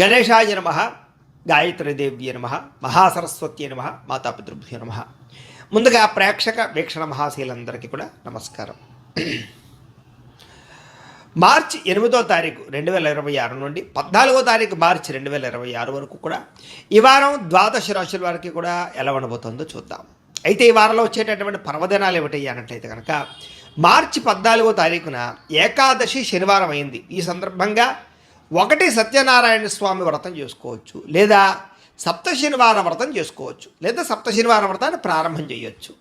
గణేశాయ నమ, గాయత్రీదేవ్యే నమ, మహాసరస్వత్యే నమ, మాతాపితృభ్యో నమ. ముందుగా ప్రేక్షక వీక్షణ మహాశీలందరికీ కూడా నమస్కారం. మార్చి 8వ తారీఖు 2026 నుండి 14వ తారీఖు మార్చి 2026 వరకు కూడా ఈ వారం ద్వాదశ రాశుల వారికి కూడా ఎలా ఉండబోతుందో చూద్దాం. అయితే ఈ వారంలో వచ్చేటటువంటి పర్వదినాలు ఏమిటి అన్నట్లయితే కనుక మార్చి 14వ తారీఖున ఏకాదశి శనివారం అయింది. ఈ సందర్భంగా ఒకటి సత్యనారాయణ స్వామి వ్రతం చేసుకోవచ్చు, లేదా సప్త శనివారం వ్రతం చేసుకోవచ్చు, లేదా సప్త శనివారం వ్రతాన్ని ప్రారంభం చేయొచ్చు.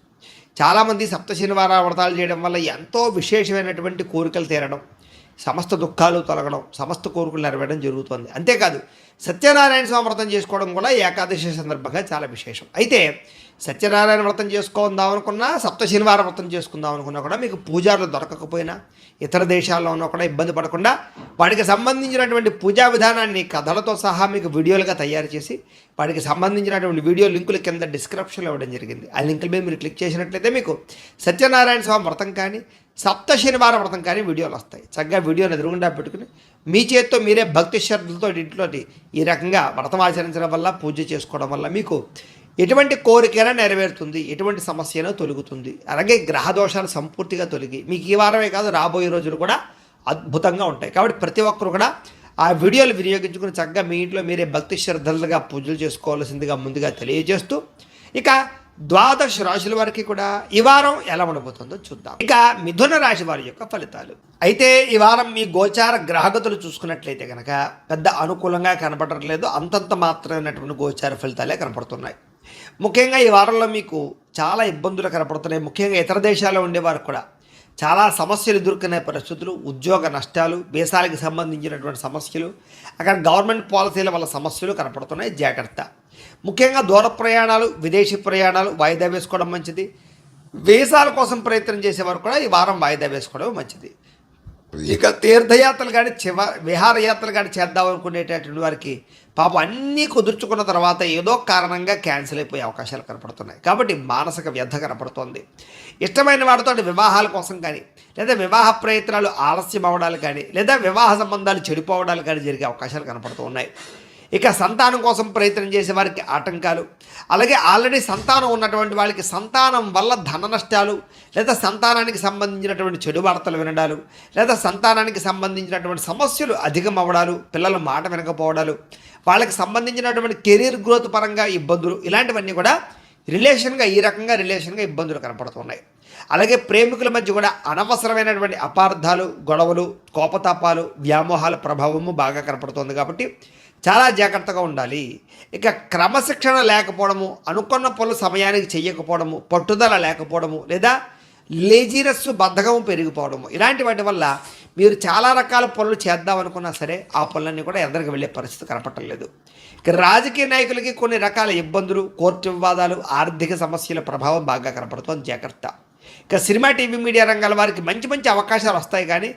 చాలామంది సప్త శనివార వ్రతాలు చేయడం వల్ల ఎంతో విశేషమైనటువంటి కోరికలు తీరడం, సమస్త దుఃఖాలు తొలగడం, సమస్త కోరికలు నెరవేరడం జరుగుతుంది. అంతేకాదు సత్యనారాయణ స్వామి వ్రతం చేసుకోవడం కూడా ఏకాదశి సందర్భంగా చాలా విశేషం. అయితే సత్యనారాయణ వ్రతం చేసుకుందాం అనుకున్నా, సప్త శనివార వ్రతం చేసుకుందాం అనుకున్నా కూడా మీకు పూజారులు దొరకకపోయినా, ఇతర దేశాల్లో ఉన్నా కూడా ఇబ్బంది పడకుండా వాటికి సంబంధించినటువంటి పూజా విధానాన్ని కథలతో సహా మీకు వీడియోలుగా తయారు చేసి వాటికి సంబంధించినటువంటి వీడియో లింకులు కింద డిస్క్రిప్షన్లో ఇవ్వడం జరిగింది. ఆ లింకుల మీద మీరు క్లిక్ చేసినట్లయితే మీకు సత్యనారాయణ స్వామి వ్రతం కానీ సప్త శనివారం వ్రతం కానీ వీడియోలు వస్తాయి. చక్కగా వీడియోని ఎదురుగుండా పెట్టుకుని మీ చేత్తో మీరే భక్తి శ్రద్ధలతో ఇంట్లోటి ఈ రకంగా వ్రతం ఆచరించడం వల్ల, పూజ చేసుకోవడం వల్ల మీకు ఎటువంటి కోరికైనా నెరవేరుతుంది, ఎటువంటి సమస్య అయినా తొలుగుతుంది. అలాగే గ్రహ దోషాలు సంపూర్తిగా తొలగి మీకు ఈ వారమే కాదు రాబోయే రోజులు కూడా అద్భుతంగా ఉంటాయి. కాబట్టి ప్రతి ఒక్కరు కూడా ఆ వీడియోలు వినియోగించుకుని చక్కగా మీ ఇంట్లో మీరే భక్తి శ్రద్ధలుగా పూజలు చేసుకోవాల్సిందిగా ముందుగా తెలియజేస్తూ, ఇక ద్వాదశ రాశుల వారికి కూడా ఈ వారం ఎలా ఉండబోతుందో చూద్దాం. ఇక మిథున రాశి వారి యొక్క ఫలితాలు. అయితే ఈ వారం మీ గోచార గ్రహగతులు చూసుకున్నట్లయితే కనుక పెద్ద అనుకూలంగా కనపడట్లేదు, అంతంత మాత్రమైనటువంటి గోచార ఫలితాలే కనపడుతున్నాయి. ముఖ్యంగా ఈ వారంలో మీకు చాలా ఇబ్బందులు కనపడుతున్నాయి. ముఖ్యంగా ఇతర దేశాల్లో ఉండేవారు కూడా చాలా సమస్యలు ఎదుర్కొనే పరిస్థితులు, ఉద్యోగ నష్టాలు, దేశాలకు సంబంధించినటువంటి సమస్యలు, అక్కడ గవర్నమెంట్ పాలసీల వల్ల సమస్యలు కనపడుతున్నాయి. జాగ్రత్త. ముఖ్యంగా దూర ప్రయాణాలు, విదేశీ ప్రయాణాలు వాయిదా వేసుకోవడం మంచిది. వీసాల కోసం ప్రయత్నం చేసేవారు కూడా ఈ వారం వాయిదా వేసుకోవడం మంచిది. ఇక తీర్థయాత్రలు కానీ విహారయాత్రలు కానీ చేద్దాం అనుకునేటటువంటి వారికి పాపం అన్నీ కుదుర్చుకున్న తర్వాత ఏదో కారణంగా క్యాన్సిల్ అయిపోయే అవకాశాలు కనపడుతున్నాయి. కాబట్టి మానసిక వ్యర్థ కనపడుతోంది. ఇష్టమైన వాటితో వివాహాల కోసం కానీ, లేదా వివాహ ప్రయత్నాలు ఆలస్యం అవ్వడాలు కానీ, లేదా వివాహ సంబంధాలు చెడిపోవడాలు కానీ జరిగే అవకాశాలు కనపడుతూ ఉన్నాయి. ఇక సంతానం కోసం ప్రయత్నం చేసే వారికి ఆటంకాలు, అలాగే ఆల్రెడీ సంతానం ఉన్నటువంటి వాళ్ళకి సంతానం వల్ల ధన నష్టాలు, లేదా సంతానానికి సంబంధించినటువంటి చెడు వార్తలు వినడాలు, లేదా సంతానానికి సంబంధించినటువంటి సమస్యలు అధికం అవ్వడాలు, పిల్లల మాట వినకపోవడాలు, వాళ్ళకి సంబంధించినటువంటి కెరీర్ గ్రోత్ పరంగా ఇబ్బందులు, ఇలాంటివన్నీ కూడా ఈ రకంగా రిలేషన్గా ఇబ్బందులు కనపడుతున్నాయి. అలాగే ప్రేమికుల మధ్య కూడా అనవసరమైనటువంటి అపార్థాలు, గొడవలు, కోపతాపాలు, వ్యామోహాల ప్రభావము బాగా కనపడుతుంది. కాబట్టి చాలా జాగ్రత్తగా ఉండాలి. ఇక క్రమశిక్షణ లేకపోవడము, అనుకున్న పనులు సమయానికి చేయకపోవడము, పట్టుదల లేకపోవడము, లేదా లేజీనెస్ బద్ధకము పెరిగిపోవడము, ఇలాంటి వాటి వల్ల మీరు చాలా రకాల పనులు చేద్దాం అనుకున్నా సరే ఆ పనులన్నీ కూడా ఎదురుగా వెళ్ళే పరిస్థితి కనపడలేదు. ఇక రాజకీయ నాయకులకి కొన్ని రకాల ఇబ్బందులు, కోర్టు వివాదాలు, ఆర్థిక సమస్యల ప్రభావం బాగా కనపడుతుంది. జాగ్రత్త. ఇక సినిమా, టీవీ, మీడియా రంగాల వారికి మంచి మంచి అవకాశాలు వస్తాయి, కానీ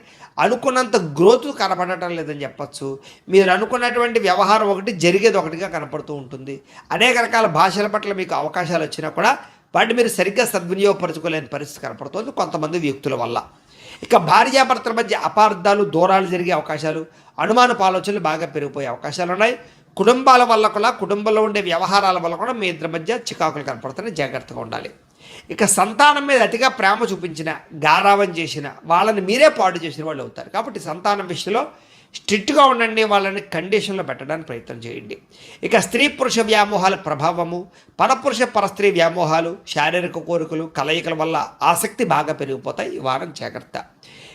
అనుకున్నంత గ్రోత్ కనపడటం లేదని చెప్పచ్చు. మీరు అనుకున్నటువంటి వ్యవహారం ఒకటి, జరిగేది ఒకటిగా కనపడుతూ ఉంటుంది. అనేక రకాల భాషల పట్ల మీకు అవకాశాలు వచ్చినా కూడా వాటిని మీరు సరిగ్గా సద్వినియోగపరచుకోలేని పరిస్థితి కనపడుతుంది కొంతమంది వ్యక్తుల వల్ల. ఇక భార్యాభర్తల మధ్య అపార్థాలు, దూరాలు జరిగే అవకాశాలు, అనుమానపు ఆలోచనలు బాగా పెరిగిపోయే అవకాశాలు ఉన్నాయి. కుటుంబాల వల్ల కూడా, కుటుంబంలో ఉండే వ్యవహారాల వల్ల కూడా మీ ఇద్దరి మధ్య చికాకులు కనపడుతున్నాయి. జాగ్రత్తగా ఉండాలి. ఇక సంతానం మీద అతిగా ప్రేమ చూపించిన, గారావం చేసిన వాళ్ళని మీరే పాడు చేసిన వాళ్ళు అవుతారు. కాబట్టి సంతానం విషయంలో స్ట్రిక్ట్గా ఉండండి, వాళ్ళని కండిషన్లో పెట్టడానికి ప్రయత్నం చేయండి. ఇక స్త్రీ పురుష వ్యామోహాల ప్రభావము, పరపురుష పరస్త్రీ వ్యామోహాలు, శారీరక కోరికలు, కలయికల వల్ల ఆసక్తి బాగా పెరిగిపోతాయి. ఈ వారం జాగ్రత్త.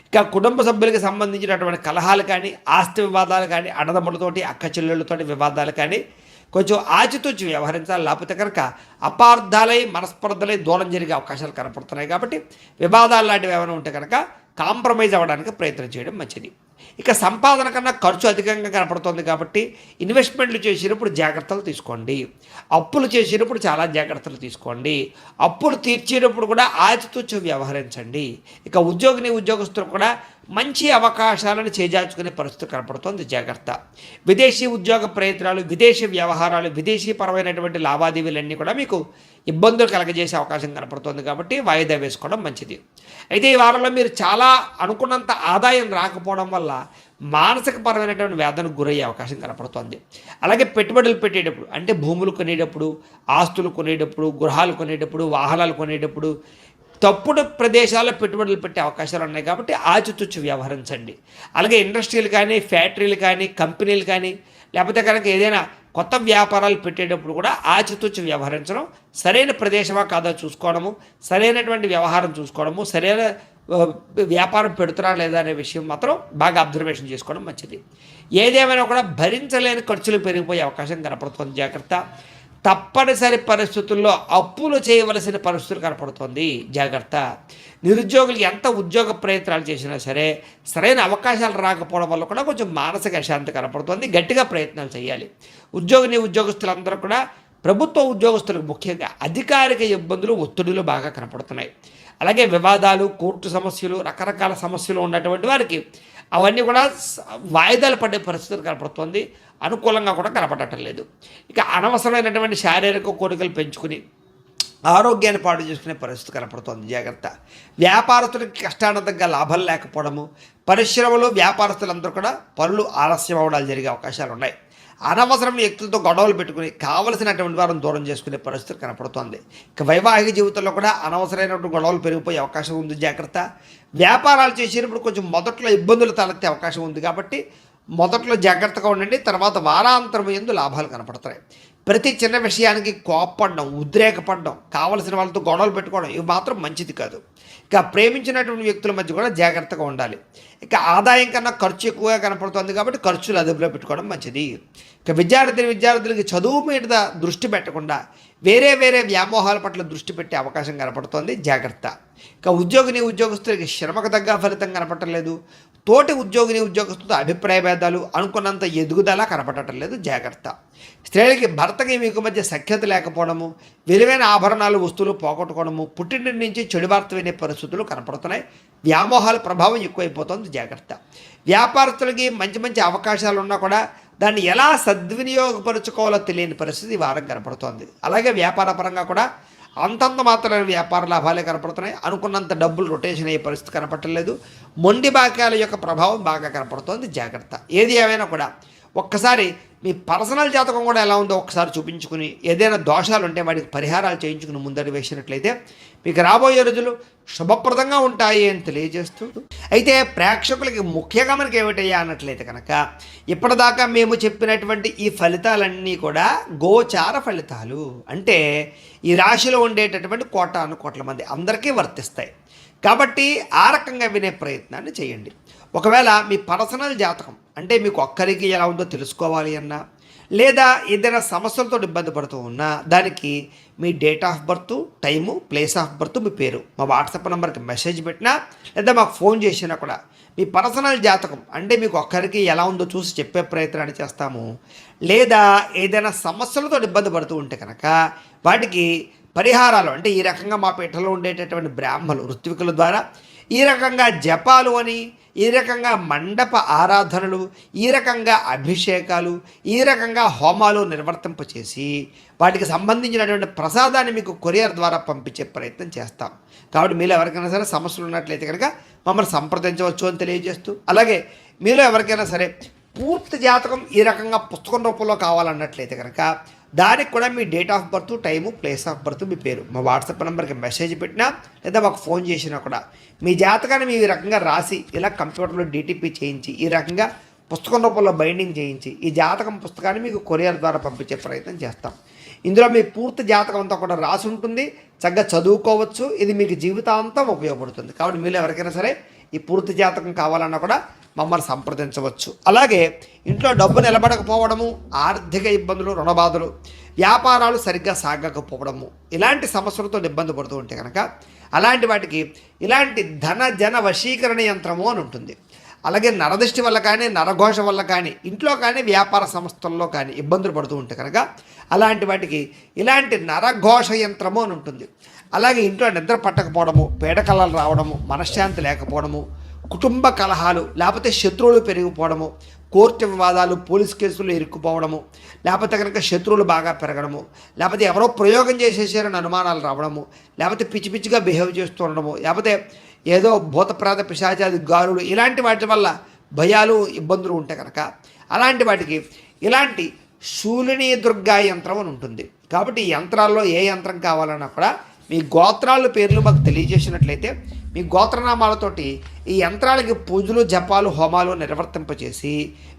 ఇక కుటుంబ సభ్యులకి సంబంధించినటువంటి కలహాలు కానీ, ఆస్తి వివాదాలు కానీ, అన్నదమ్ములతోటి, అక్క చెల్లెళ్ళతోటి వివాదాలు కానీ కొంచెం ఆచితూచి వ్యవహరించాలి. లేకపోతే కనుక అపార్థాలై, మనస్పర్ధలై దూరం జరిగే అవకాశాలు కనపడుతున్నాయి. కాబట్టి వివాదాలు లాంటివి ఏమైనా ఉంటే కనుక కాంప్రమైజ్ అవ్వడానికి ప్రయత్నం చేయడం మంచిది. ఇక సంపాదన కన్నా ఖర్చు అధికంగా కనపడుతుంది. కాబట్టి ఇన్వెస్ట్మెంట్లు చేసినప్పుడు జాగ్రత్తలు తీసుకోండి. అప్పులు చేసినప్పుడు చాలా జాగ్రత్తలు తీసుకోండి. అప్పులు తీర్చేటప్పుడు కూడా ఆచితూచి వ్యవహరించండి. ఇక ఉద్యోగస్తులు కూడా మంచి అవకాశాలను చేజార్చుకునే పరిస్థితి కనపడుతోంది. జాగ్రత్త. విదేశీ ఉద్యోగ ప్రయత్నాలు, విదేశీ వ్యవహారాలు, విదేశీ పరమైనటువంటి లావాదేవీలన్నీ కూడా మీకు ఇబ్బందులు కలగజేసే అవకాశం కనపడుతోంది. కాబట్టి వాయిదా వేసుకోవడం మంచిది. అయితే ఈ వారంలో మీరు చాలా అనుకున్నంత ఆదాయం రాకపోవడం వల్ల మానసికపరమైనటువంటి వేదనకు గురయ్యే అవకాశం కనపడుతోంది. అలాగే పెట్టుబడులు పెట్టేటప్పుడు అంటే భూములు కొనేటప్పుడు, ఆస్తులు కొనేటప్పుడు, గృహాలు కొనేటప్పుడు, వాహనాలు కొనేటప్పుడు తప్పుడు ప్రదేశాల్లో పెట్టుబడులు పెట్టే అవకాశాలు ఉన్నాయి కాబట్టి ఆచితూచి వ్యవహరించండి. అలాగే ఇండస్ట్రీలు కానీ, ఫ్యాక్టరీలు కానీ, కంపెనీలు కానీ, లేకపోతే కనుక ఏదైనా కొత్త వ్యాపారాలు పెట్టేటప్పుడు కూడా ఆచితూచి వ్యవహరించడం, సరైన ప్రదేశమా కాదా చూసుకోవడము, సరైనటువంటి వ్యవహారం చూసుకోవడము, సరైన వ్యాపారం పెడుతున్నా లేదా అనే విషయం మాత్రం బాగా అబ్జర్వేషన్ చేసుకోవడం మంచిది. ఏదేమైనా కూడా భరించలేని ఖర్చులు పెరిగిపోయే అవకాశం కనపడుతుంది, జాగ్రత్త. తప్పనిసరి పరిస్థితుల్లో అప్పులు చేయవలసిన పరిస్థితులు కనపడుతుంది, జాగ్రత్త. నిరుద్యోగులు ఎంత ఉద్యోగ ప్రయత్నాలు చేసినా సరే సరైన అవకాశాలు రాకపోవడం వల్ల కూడా కొంచెం మానసిక అశాంతి కనపడుతుంది. గట్టిగా ప్రయత్నాలు చేయాలి. ఉద్యోగస్తులందరూ కూడా ప్రభుత్వ ఉద్యోగస్తులకు ముఖ్యంగా అధికారిక ఇబ్బందులు, ఒత్తిడులు బాగా కనపడుతున్నాయి. అలాగే వివాదాలు, కోర్టు సమస్యలు, రకరకాల సమస్యలు ఉన్నటువంటి వారికి అవన్నీ కూడా వాయిదాలు పడే పరిస్థితులు కనపడుతుంది. అనుకూలంగా కూడా కనపడటం లేదు. ఇక అనవసరమైనటువంటి శారీరక కోరికలు పెంచుకుని ఆరోగ్యాన్ని పాడు చేసుకునే పరిస్థితి కనపడుతోంది, జాగ్రత్త. వ్యాపారస్తులకి కష్టానందంగా లాభాలు లేకపోవడము, పరిశ్రమలు, వ్యాపారస్తులందరూ కూడా పనులు ఆలస్యం అవ్వడాలు జరిగే అవకాశాలు ఉన్నాయి. అనవసరమైన వ్యక్తులతో గొడవలు పెట్టుకుని కావలసినటువంటి వారిని దూరం చేసుకునే పరిస్థితి కనపడుతోంది. ఇక వైవాహిక జీవితంలో కూడా అనవసరమైనటువంటి గొడవలు పెరిగిపోయే అవకాశం ఉంది, జాగ్రత్త. వ్యాపారాలు చేసేటప్పుడు కొంచెం మొదట్లో ఇబ్బందులు తలెత్తే అవకాశం ఉంది కాబట్టి మొదట్లో జాగ్రత్తగా ఉండండి. తర్వాత వారాంతరం ఎందు లాభాలు కనపడతాయి. ప్రతి చిన్న విషయానికి కోప్పడడం, ఉద్రేకపడడం, కావలసిన వాళ్ళతో గొడవలు పెట్టుకోవడం ఇవి మాత్రం మంచిది కాదు. ఇక ప్రేమించినటువంటి వ్యక్తుల మధ్య కూడా జాగ్రత్తగా ఉండాలి. ఇక ఆదాయం కన్నా ఖర్చు ఎక్కువగా కనపడుతుంది కాబట్టి ఖర్చులు అదుపులో పెట్టుకోవడం మంచిది. ఇక విద్యార్థులకి చదువు మీద దృష్టి పెట్టకుండా వేరే వ్యామోహాల పట్ల దృష్టి పెట్టే అవకాశం కనపడుతోంది, జాగ్రత్త. ఇక ఉద్యోగస్తులకి శ్రమకు తగ్గ ఫలితం కనపడటం లేదు. తోటి ఉద్యోగస్తులతో అభిప్రాయ భేదాలు, అనుకున్నంత ఎదుగుదల కనపడటం లేదు, జాగ్రత్త. స్త్రీలకి భర్తకి మీకు మధ్య సఖ్యత లేకపోవడము, విలువైన ఆభరణాలు, వస్తువులు పోగొట్టుకోవడము, పుట్టింటి నుంచి చెడు వార్త వినే పరిస్థితులు కనపడుతున్నాయి. వ్యామోహాల ప్రభావం ఎక్కువైపోతుంది, జాగ్రత్త. వ్యాపారస్తులకి మంచి అవకాశాలు ఉన్నా కూడా దాన్ని ఎలా సద్వినియోగపరుచుకోవాలో తెలియని పరిస్థితి ఈ వారం కనపడుతోంది. అలాగే వ్యాపార పరంగా కూడా అంతంత మాత్రమే వ్యాపార లాభాలే కనపడుతున్నాయి. అనుకున్నంత డబ్బులు రొటేషన్ అయ్యే పరిస్థితి కనపడలేదు. మొండి బాక్యాల యొక్క ప్రభావం బాగా కనపడుతోంది, జాగ్రత్త. ఏది ఏమైనా కూడా ఒక్కసారి మీ పర్సనల్ జాతకం కూడా ఎలా ఉందో ఒకసారి చూపించుకుని ఏదైనా దోషాలు ఉంటే వాటికి పరిహారాలు చేయించుకుని ముందడి వేసినట్లయితే మీకు రాబోయే రోజులు శుభప్రదంగా ఉంటాయి అని తెలియజేస్తూ, అయితే ప్రేక్షకులకి ముఖ్యంగా మనకి ఏమిటయ్యా అన్నట్లయితే కనుక ఇప్పటిదాకా మేము చెప్పినటువంటి ఈ ఫలితాలన్నీ కూడా గోచార ఫలితాలు. అంటే ఈ రాశిలో ఉండేటటువంటి కోట్ల మంది అందరికీ వర్తిస్తాయి కాబట్టి ఆ రకంగా వినే ప్రయత్నాన్ని చేయండి. ఒకవేళ మీ పర్సనల్ జాతకం అంటే మీకు ఒక్కరికి ఎలా ఉందో తెలుసుకోవాలి అన్నా, లేదా ఏదైనా సమస్యలతో ఇబ్బంది పడుతూ ఉన్నా దానికి మీ date of birth, time, place of birth, మీ పేరు మా వాట్సాప్ నెంబర్కి మెసేజ్ పెట్టినా లేదా మాకు ఫోన్ చేసినా కూడా మీ పర్సనల్ జాతకం అంటే మీకు ఒక్కరికి ఎలా ఉందో చూసి చెప్పే ప్రయత్నాన్ని చేస్తాము. లేదా ఏదైనా సమస్యలతో ఇబ్బంది పడుతూ ఉంటే కనుక వాటికి పరిహారాలు అంటే ఈ రకంగా మా పీఠంలో ఉండేటటువంటి బ్రాహ్మణులు, ఋత్వికుల ద్వారా ఈ రకంగా జపాలు అని, ఈ రకంగా మండప ఆరాధనలు, ఈ రకంగా అభిషేకాలు, ఈ రకంగా హోమాలు నిర్వర్తింపచేసి వాటికి సంబంధించినటువంటి ప్రసాదాన్ని మీకు కొరియర్ ద్వారా పంపించే ప్రయత్నం చేస్తాం. కాబట్టి మీలో ఎవరికైనా సరే సమస్యలు ఉన్నట్లయితే కనుక మమ్మల్ని సంప్రదించవచ్చు అని తెలియజేస్తూ, అలాగే మీలో ఎవరికైనా సరే పూర్తి జాతకం ఈ రకంగా పుస్తకం రూపంలో కావాలన్నట్లయితే కనుక దానికి కూడా మీ date of birth, time, place of birth, మీ పేరు మా వాట్సాప్ నెంబర్కి మెసేజ్ పెట్టినా లేదా మాకు ఫోన్ చేసినా కూడా మీ జాతకాన్ని మీ రకంగా రాసి ఇలా కంప్యూటర్లో డీటీపీ చేయించి ఈ రకంగా పుస్తకం రూపంలో బైండింగ్ చేయించి ఈ జాతకం పుస్తకాన్ని మీకు కొరియర్ ద్వారా పంపించే ప్రయత్నం చేస్తాం. ఇందులో మీ పూర్తి జాతకం అంతా కూడా రాసి ఉంటుంది, చక్కగా చదువుకోవచ్చు. ఇది మీకు జీవితాంతం ఉపయోగపడుతుంది. కాబట్టి మీరు ఎవరికైనా సరే ఈ పూర్తి జాతకం కావాలన్నా కూడా మమ్మల్ని సంప్రదించవచ్చు. అలాగే ఇంట్లో డబ్బు నిలబడకపోవడము, ఆర్థిక ఇబ్బందులు, రుణబాధలు, వ్యాపారాలు సరిగ్గా సాగకపోవడము ఇలాంటి సమస్యలతో ఇబ్బంది పడుతూ ఉంటే కనుక అలాంటి వాటికి ఇలాంటి జన వశీకరణ యంత్రము అని ఉంటుంది. అలాగే నరదృష్టి వల్ల కానీ, నరఘోష వల్ల కానీ, ఇంట్లో కానీ, వ్యాపార సంస్థల్లో కానీ ఇబ్బందులు పడుతూ ఉంటే కనుక అలాంటి వాటికి ఇలాంటి నరఘోష యంత్రము అని ఉంటుంది. అలాగే ఇంట్లో నిద్ర పట్టకపోవడము, పీడకలలు రావడము, మనశ్శాంతి లేకపోవడము, కుటుంబ కలహాలు, లేకపోతే శత్రువులు పెరిగిపోవడము, కోర్టు వివాదాలు, పోలీస్ కేసులు ఇరుక్కుపోవడము, లేకపోతే కనుక శత్రువులు బాగా పెరగడము, లేకపోతే ఎవరో ప్రయోగం చేసేసారని అనుమానాలు రావడము, లేకపోతే పిచ్చిగా బిహేవ్ చేస్తూ ఉండడము, లేకపోతే ఏదో భూతప్రాత పిశాచాది గారులు ఇలాంటి వాటి వల్ల భయాలు ఇబ్బందులు ఉంటే కనుక అలాంటి వాటికి ఇలాంటి శూలిని దుర్గా యంత్రం అని ఉంటుంది. కాబట్టి ఈ యంత్రాల్లో ఏ యంత్రం కావాలన్నా కూడా మీ గోత్రాల పేర్లు మాకు తెలియజేసినట్లయితే మీ గోత్రనామాలతోటి ఈ యంత్రాలకి పూజలు జపాలు హోమాలు నిర్వర్తింపచేసి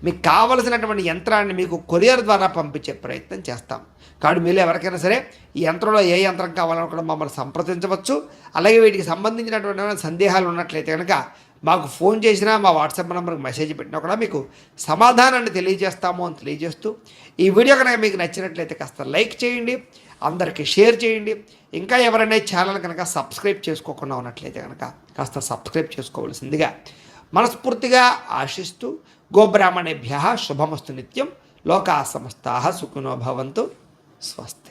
మీకు కావలసినటువంటి యంత్రాన్ని మీకు కొరియర్ ద్వారా పంపించే ప్రయత్నం చేస్తాం. కాబట్టి మీరు ఎవరికైనా సరే ఈ యంత్రంలో ఏ యంత్రం కావాలన్నా కూడా మమ్మల్ని సంప్రదించవచ్చు. అలాగే వీటికి సంబంధించినటువంటి సందేహాలు ఉన్నట్లయితే కనుక మాకు ఫోన్ చేసినా మా వాట్సాప్ నెంబర్కి మెసేజ్ పెట్టినా కూడా మీకు సమాధానాన్ని తెలియజేస్తాము అని తెలియజేస్తూ ఈ వీడియో కనుక మీకు నచ్చినట్లయితే కాస్త లైక్ చేయండి, అందరికీ షేర్ చేయండి. ఇంకా ఎవరైనా ఛానల్ కనుక సబ్స్క్రైబ్ చేసుకోకుండా ఉన్నట్లయితే కనుక కాస్త సబ్స్క్రైబ్ చేసుకోవాల్సిందిగా మనస్ఫూర్తిగా ఆశిస్తూ గోబ్రాహ్మణేభ్యః శుభమస్తు నిత్యం. లోకా సమస్తాః సుఖినో భవంతు. స్వస్తి.